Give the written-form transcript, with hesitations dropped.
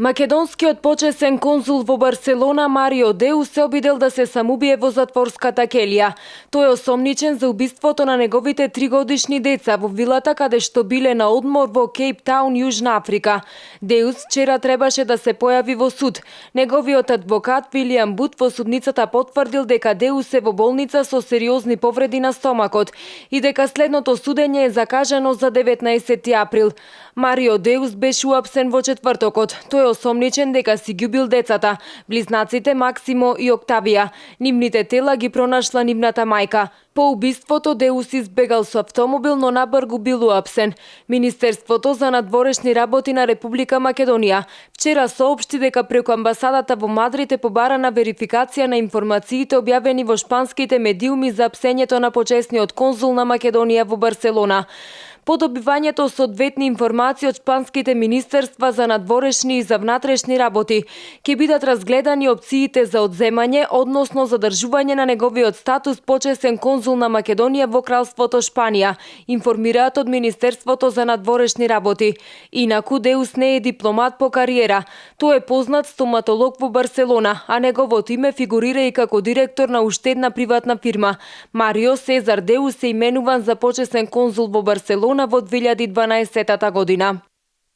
Македонскиот почесен конзул во Барселона Марио Деус се обидел да се самоубие во затворската келија. Тој е осомничен за убиството на неговите 3-годишни деца во вилата каде што биле на одмор во Кейптаун, Јужна Африка. Деус вчера требаше да се појави во суд. Неговиот адвокат Вилијам Бут во судницата потврдил дека Деус е во болница со сериозни повреди на стомакот и дека следното судење е закажано за 19 април. Марио Деус беше уапсен во четвртокот. Тој е осомничен дека си ги убил децата, близнаците Максимо и Октавија. Нивните тела ги пронашла нивната мајка. По убиството Деус избегал со автомобил, но набргу бил уапсен. Министерството за надворешни работи на Република Македонија вчера соопшти дека преку амбасадата во Мадрид е побарана верификација на информациите објавени во шпанските медиуми за апсењето на почесниот конзул на Македонија во Барселона. По добивањето соодветни информации од шпанските министерства за надворешни и за внатрешни работи, ќе бидат разгледани опциите за одземање, односно задржување на неговиот статус почесен конзул на Македонија во Кралството Шпанија, информираат од Министерството за надворешни работи. Инаку Деус не е дипломат по кариера. Тој е познат стоматолог во Барселона, а неговото име фигурира и како директор на уште една приватна фирма. Марио Сезар Деус е именуван за почесен конзул во Барселона во 2012 година.